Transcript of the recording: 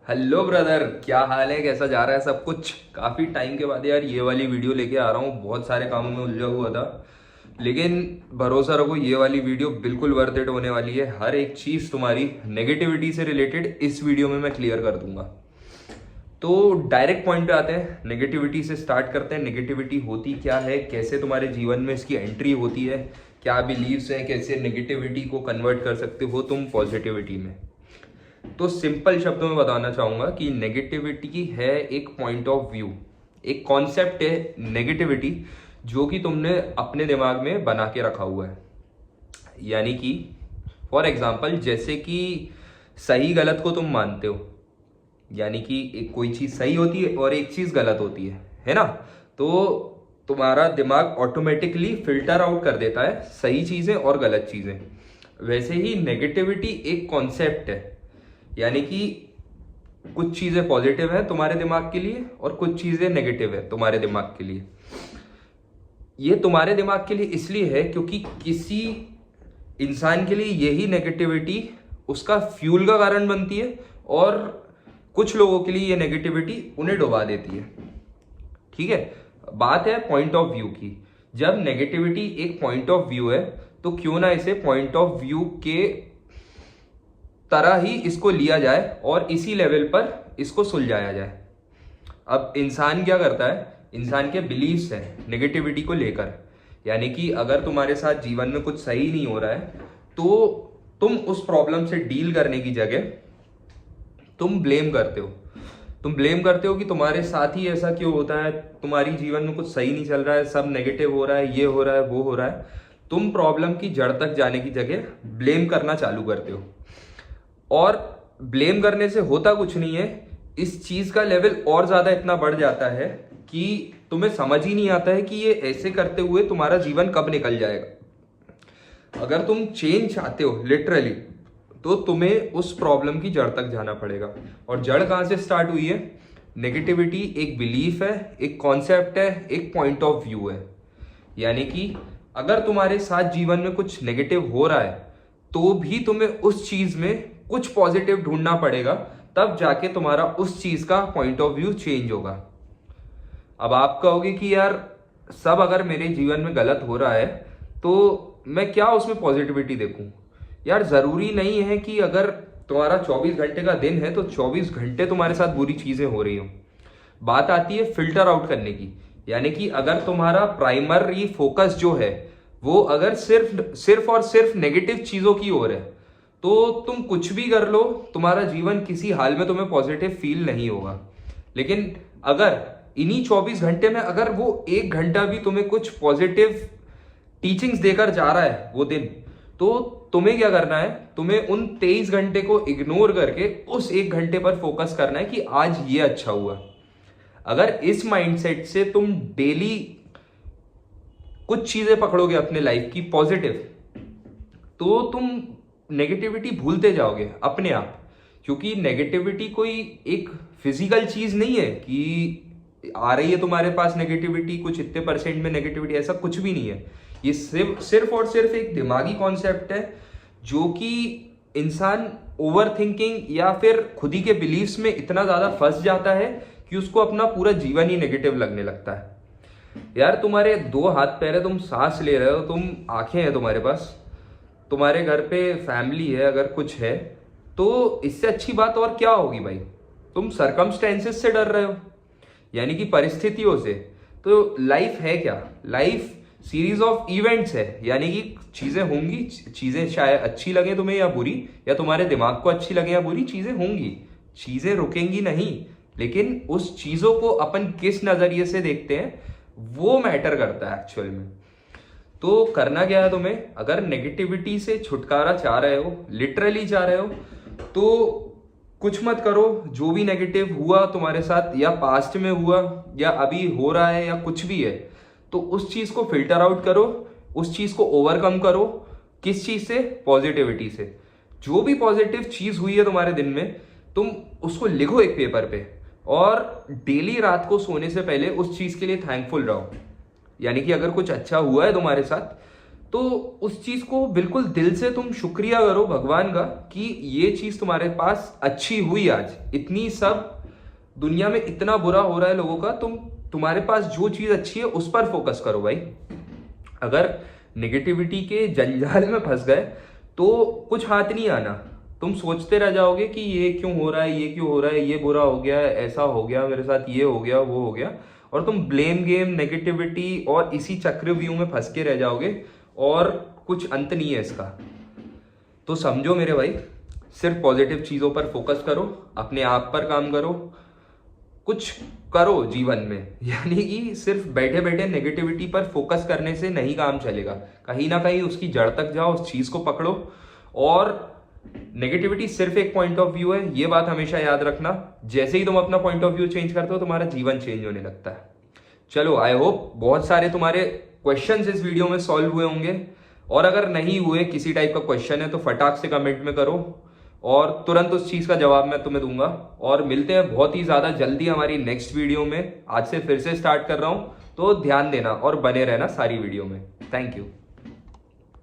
Hello brother, क्या हाल है? कैसा जा रहा है सब कुछ? काफ़ी टाइम के बाद यार ये वाली वीडियो लेके आ रहा हूँ। बहुत सारे कामों में उलझा हुआ था, लेकिन भरोसा रखो ये वाली वीडियो बिल्कुल वर्थ इट होने वाली है। हर एक चीज़ तुम्हारी नेगेटिविटी से रिलेटेड इस वीडियो में मैं क्लियर कर दूंगा। तो डायरेक्ट पॉइंट पे आते हैं, नेगेटिविटी से स्टार्ट करते हैं। नेगेटिविटी होती क्या है, कैसे तुम्हारे जीवन में इसकी एंट्री होती है, क्या बिलीव्स हैं, कैसे नेगेटिविटी को कन्वर्ट कर सकते हो तुम पॉजिटिविटी में। तो सिंपल शब्दों में बताना चाहूंगा कि नेगेटिविटी है एक पॉइंट ऑफ व्यू, एक कॉन्सेप्ट है नेगेटिविटी जो कि तुमने अपने दिमाग में बना के रखा हुआ है। यानी कि फॉर एग्जाम्पल, जैसे कि सही गलत को तुम मानते हो, यानी कि एक कोई चीज़ सही होती है और एक चीज़ गलत होती है ना। तो तुम्हारा दिमाग ऑटोमेटिकली फिल्टर आउट कर देता है सही चीज़ें और गलत चीज़ें। वैसे ही नेगेटिविटी एक कॉन्सेप्ट है, यानी कि कुछ चीज़ें पॉजिटिव है तुम्हारे दिमाग के लिए और कुछ चीज़ें नेगेटिव है तुम्हारे दिमाग के लिए। ये तुम्हारे दिमाग के लिए इसलिए है क्योंकि किसी इंसान के लिए यही नेगेटिविटी उसका फ्यूल का कारण बनती है, और कुछ लोगों के लिए ये नेगेटिविटी उन्हें डुबा देती है। ठीक है, बात है पॉइंट ऑफ व्यू की। जब नेगेटिविटी एक पॉइंट ऑफ व्यू है तो क्यों ना इसे पॉइंट ऑफ व्यू के तरह ही इसको लिया जाए और इसी लेवल पर इसको सुलझाया जाए। अब इंसान क्या करता है, इंसान के बिलीव्स हैं नेगेटिविटी को लेकर। यानी कि अगर तुम्हारे साथ जीवन में कुछ सही नहीं हो रहा है तो तुम उस प्रॉब्लम से डील करने की जगह तुम ब्लेम करते हो। तुम ब्लेम करते हो कि तुम्हारे साथ ही ऐसा क्यों होता है, तुम्हारी जीवन में कुछ सही नहीं चल रहा है, सब नेगेटिव हो रहा है, ये हो रहा है, वो हो रहा है। तुम प्रॉब्लम की जड़ तक जाने की जगह ब्लेम करना चालू करते हो, और ब्लेम करने से होता कुछ नहीं है। इस चीज का लेवल और ज्यादा इतना बढ़ जाता है कि तुम्हें समझ ही नहीं आता है कि ये ऐसे करते हुए तुम्हारा जीवन कब निकल जाएगा। अगर तुम चेंज चाहते हो लिटरली, तो तुम्हें उस प्रॉब्लम की जड़ तक जाना पड़ेगा। और जड़ कहां से स्टार्ट हुई है? नेगेटिविटी एक बिलीफ है, एक कॉन्सेप्ट है, एक पॉइंट ऑफ व्यू है। यानी कि अगर तुम्हारे साथ जीवन में कुछ नेगेटिव हो रहा है तो भी तुम्हें उस चीज में कुछ पॉजिटिव ढूंढना पड़ेगा, तब जाके तुम्हारा उस चीज का पॉइंट ऑफ व्यू चेंज होगा। अब आप कहोगे कि यार सब अगर मेरे जीवन में गलत हो रहा है तो मैं क्या उसमें पॉजिटिविटी देखूं। यार जरूरी नहीं है कि अगर तुम्हारा 24 घंटे का दिन है तो 24 घंटे तुम्हारे साथ बुरी चीजें हो रही हो। बात आती है फिल्टर आउट करने की। यानी कि अगर तुम्हारा प्राइमरी फोकस जो है वो अगर सिर्फ सिर्फ और सिर्फ नेगेटिव चीजों की ओर है, तो तुम कुछ भी कर लो, तुम्हारा जीवन किसी हाल में तुम्हें पॉजिटिव फील नहीं होगा। लेकिन अगर इन्हीं 24 घंटे में अगर वो 1 घंटा भी तुम्हें कुछ पॉजिटिव टीचिंग्स देकर जा रहा है वो दिन, तो तुम्हें क्या करना है, तुम्हें उन 23 घंटे को इग्नोर करके उस 1 घंटे पर फोकस करना है कि आज ये अच्छा हुआ। अगर इस माइंडसेट से तुम डेली कुछ चीजें पकड़ोगे अपने लाइफ की पॉजिटिव, तो तुम नेगेटिविटी भूलते जाओगे अपने आप। क्योंकि नेगेटिविटी कोई एक फिजिकल चीज नहीं है कि आ रही है तुम्हारे पास नेगेटिविटी, कुछ इतने परसेंट में नेगेटिविटी, ऐसा कुछ भी नहीं है। ये सिर्फ सिर्फ और सिर्फ एक दिमागी कॉन्सेप्ट है जो कि इंसान ओवर थिंकिंग या फिर खुद ही के बिलीव्स में इतना ज्यादा फंस जाता है कि उसको अपना पूरा जीवन ही नेगेटिव लगने लगता है। यार तुम्हारे 2 हाथ पैर है, तुम सांस ले रहे हो, तुम आंखें हैं तुम्हारे पास, तुम्हारे घर पे फैमिली है, अगर कुछ है तो इससे अच्छी बात और क्या होगी भाई। तुम सरकमस्टेंसेस से डर रहे हो, यानी कि परिस्थितियों से। तो लाइफ है क्या? लाइफ सीरीज ऑफ इवेंट्स है। यानी कि चीजें होंगी, चीजें शायद अच्छी लगे तुम्हें या बुरी, या तुम्हारे दिमाग को अच्छी लगे या बुरी, चीजें होंगी, चीजें रुकेंगी नहीं। लेकिन उस चीजों को अपन किस नजरिए से देखते हैं वो मैटर करता है एक्चुअल में। तो करना क्या है तुम्हें, अगर नेगेटिविटी से छुटकारा चाह रहे हो, लिटरली चाह रहे हो, तो कुछ मत करो। जो भी नेगेटिव हुआ तुम्हारे साथ, या पास्ट में हुआ या अभी हो रहा है या कुछ भी है, तो उस चीज को फिल्टर आउट करो, उस चीज को ओवरकम करो। किस चीज से? पॉजिटिविटी से। जो भी पॉजिटिव चीज हुई है तुम्हारे दिन में, तुम उसको लिखो एक पेपर पे, और डेली रात को सोने से पहले उस चीज के लिए थैंकफुल रहो। यानी कि अगर कुछ अच्छा हुआ है तुम्हारे साथ, तो उस चीज को बिल्कुल दिल से तुम शुक्रिया करो भगवान का कि ये चीज तुम्हारे पास अच्छी हुई आज। इतनी सब दुनिया में इतना बुरा हो रहा है लोगों का, तुम्हारे पास जो चीज अच्छी है उस पर फोकस करो भाई। अगर नेगेटिविटी के जंजाल में फंस गए तो कुछ हाथ नहीं आना। तुम सोचते रह जाओगे कि ये क्यों हो रहा है, ये क्यों हो रहा है, ये बुरा हो गया, ऐसा हो गया मेरे साथ, ये हो गया, वो हो गया, और तुम ब्लेम गेम, नेगेटिविटी और इसी चक्रव्यूह में फंस के रह जाओगे और कुछ अंत नहीं है इसका। तो समझो मेरे भाई, सिर्फ पॉजिटिव चीजों पर फोकस करो, अपने आप पर काम करो, कुछ करो जीवन में। यानी कि सिर्फ बैठे बैठे नेगेटिविटी पर फोकस करने से नहीं काम चलेगा, कहीं ना कहीं उसकी जड़ तक जाओ, उस चीज को पकड़ो। और नेगेटिविटी सिर्फ एक पॉइंट ऑफ व्यू है, ये बात हमेशा याद रखना। जैसे ही तुम अपना पॉइंट ऑफ व्यू चेंज करते हो तुम्हारा जीवन चेंज होने लगता है। चलो, आई होप बहुत सारे तुम्हारे क्वेश्चंस इस वीडियो में सॉल्व हुए होंगे, और अगर नहीं हुए, किसी टाइप का क्वेश्चन है तो फटाक से कमेंट में करो और तुरंत उस चीज का जवाब मैं तुम्हें दूंगा। और मिलते हैं बहुत ही ज्यादा जल्दी हमारी नेक्स्ट वीडियो में। आज से फिर से स्टार्ट कर रहा हूं, तो ध्यान देना और बने रहना सारी वीडियो में। Thank you.